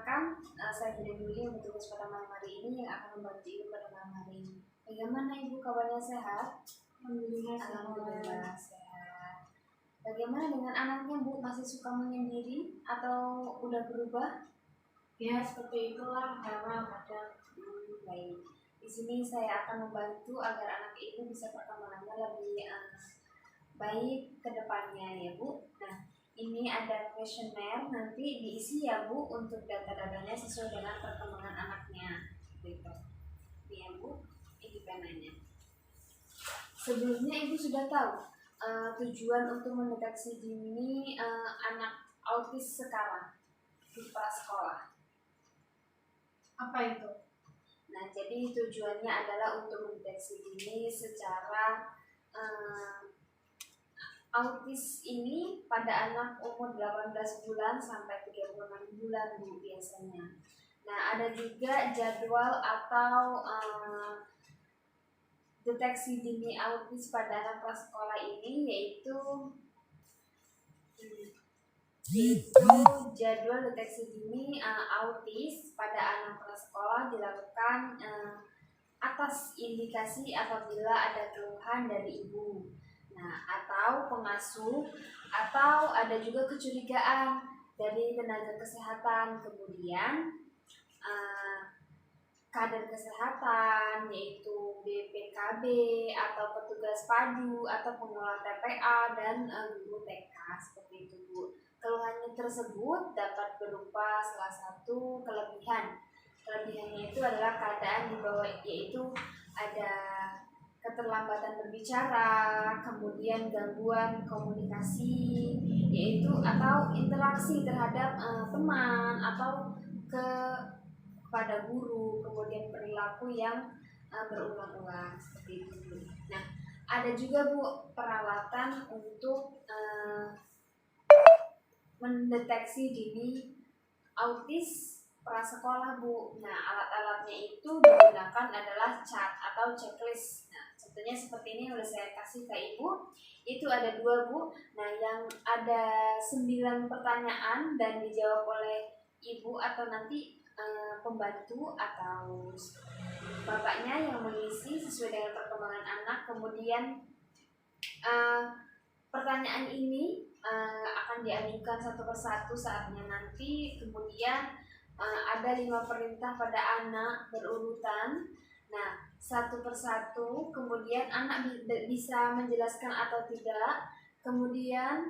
Perkenalkan, saya Budi Duli yang bertugas pada malam hari ini yang akan membantu Ibu pada malam hari ini. Bagaimana Ibu, kabarnya sehat? Alhamdulillah sehat. Bagaimana dengan anaknya Bu, masih suka menyendiri atau udah berubah? Ya seperti itulah karena kadang Baik. Di sini saya akan membantu agar anak Ibu bisa perkembangannya lebih baik ke depannya ya Bu. Nah, ini ada kuesioner, nanti diisi ya Bu untuk data-datanya sesuai dengan perkembangan anaknya. Gitu. Ini ya Bu, ini penanya. Sebelumnya Ibu sudah tahu tujuan untuk mendeteksi dini anak autis sekarang di prasekolah. apa itu? Nah, jadi tujuannya adalah untuk mendeteksi dini secara autis ini pada anak umur 18 bulan sampai 36 bulan Bu biasanya. Nah, ada juga jadwal atau deteksi dini autis pada anak prasekolah ini yaitu jadwal deteksi dini autis pada anak prasekolah dilakukan atas indikasi apabila ada keluhan dari ibu, nah atau pengasuh, atau ada juga kecurigaan dari tenaga kesehatan, kemudian kader kesehatan yaitu BPKB atau petugas padu atau pengelola TPA dan guru TK seperti itu Bu. Keluhannya tersebut dapat berupa salah satu kelebihan. Kelebihannya itu adalah keadaan di bawah, yaitu ada keterlambatan berbicara, kemudian gangguan komunikasi, yaitu atau interaksi terhadap teman atau kepada guru, kemudian perilaku yang berulang-ulang seperti itu. Nah, ada juga Bu peralatan untuk mendeteksi dini autis prasekolah Bu. Nah, alat-alatnya itu digunakan adalah chart atau checklist. Nah, contohnya seperti ini udah saya kasih ke Ibu. Itu ada 2 Bu. Nah, yang ada 9 pertanyaan dan dijawab oleh Ibu atau nanti pembantu atau bapaknya yang mengisi sesuai dengan perkembangan anak. Kemudian pertanyaan ini akan diajukan satu persatu saatnya nanti. Kemudian ada 5 perintah pada anak berurutan. Nah, satu persatu. Kemudian anak bisa menjelaskan atau tidak. Kemudian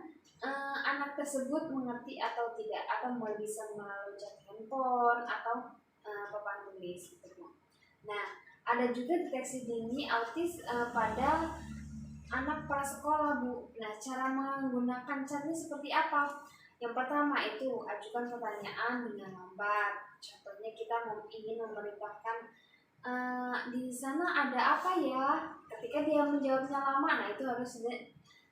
anak tersebut mengerti atau tidak, atau bisa melalui chat handphone atau papan tulis gitu. Nah, ada juga deteksi dini autis pada anak prasekolah Bu. Nah, cara menggunakan catnya seperti apa? Yang pertama itu ajukan pertanyaan dengan lambat. Contohnya kita ingin memerintahkan di sana ada apa ya? Ketika dia menjawabnya lama, nah itu harus,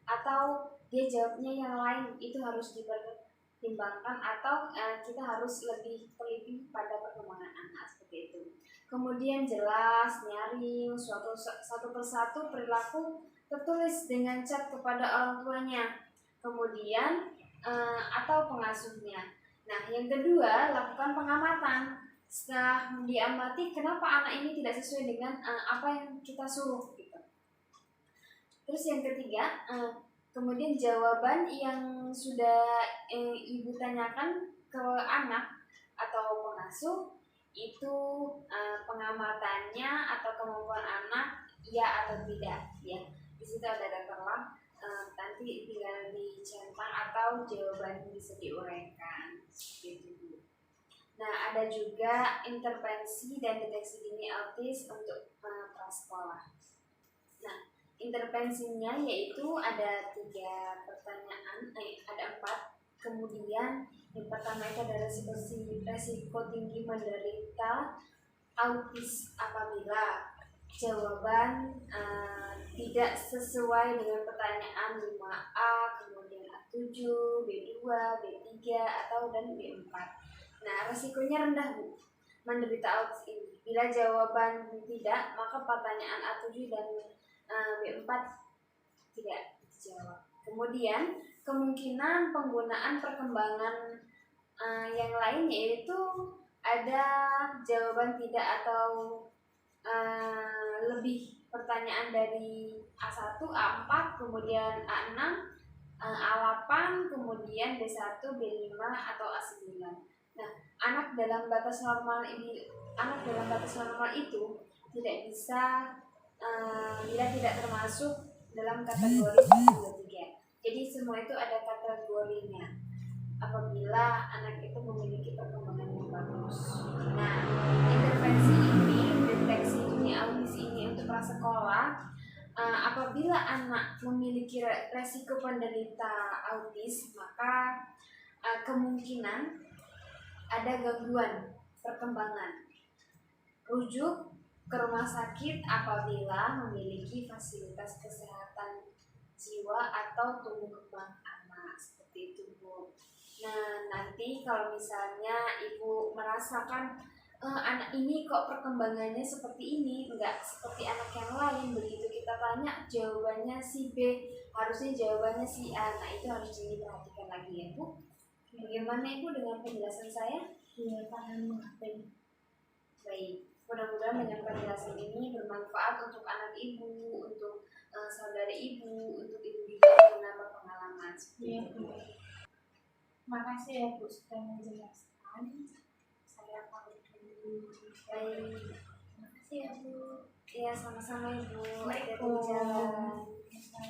atau dia jawabnya yang lain, itu harus dipertimbangkan, atau kita harus lebih teliti pada perkembangan anak seperti itu. Kemudian jelas, nyaring, satu persatu perilaku tertulis dengan cat kepada orang tuanya, kemudian atau pengasuhnya. Nah, yang kedua, lakukan pengamatan. Setelah diamati, kenapa anak ini tidak sesuai dengan apa yang kita suruh gitu. Terus yang ketiga, kemudian jawaban yang sudah ibu tanyakan ke anak atau pengasuh itu pengamatannya atau kemampuan anak ya atau tidak ya. Di situ ada terang, nanti tinggal dicentang atau jawaban bisa diuraikan gitu. Nah, ada juga intervensi dan deteksi dini autis untuk prasekolah. Nah, intervensinya yaitu ada 3 pertanyaan, ada 4. Kemudian yang pertama itu adalah resiko tinggi menderita autis apabila jawaban tidak sesuai dengan pertanyaan 5A, kemudian A7, B2, B3, atau dan B4. Nah, resikonya rendah Bu menderita autis ini. Bila jawaban tidak, maka pertanyaan A7 dan B4 tidak dijawab. Kemudian kemungkinan penggunaan perkembangan Yang lain yaitu ada jawaban tidak atau lebih pertanyaan dari A1, A4, kemudian A6, A8, kemudian B1, B5 atau A9. Nah, anak dalam batas normal itu tidak bisa tidak termasuk dalam kategori 1, 2, 3. Jadi semua itu ada kategorinya apabila anak itu memiliki perkembangan yang bagus. Nah, intervensi ini, deteksi dini autis ini untuk prasekolah, apabila anak memiliki resiko penderita autis, maka kemungkinan ada gangguan perkembangan. Rujuk ke rumah sakit apabila memiliki fasilitas kesehatan jiwa atau tumbuh kembang anak, seperti itu, Bu. Nah, nanti kalau misalnya ibu merasakan anak ini kok perkembangannya seperti ini, enggak seperti anak yang lain, begitu kita tanya jawabannya si B, harusnya jawabannya si A. Nah, itu harus diperhatikan lagi ya, Bu. Bagaimana Ibu dengan penjelasan saya? Iya, paham mengerti. Baik, mudah-mudahan dengan penjelasan ini bermanfaat untuk anak ibu, untuk saudara ibu, untuk ibu juga menambah pengalaman. Iya, Bu. Makasih ya Bu sudah menjelaskan. Saya pamit dulu. Baik, Makasih ya Bu. iya sama-sama Ibu. Hati-hati di Assalamualaikum. jalan.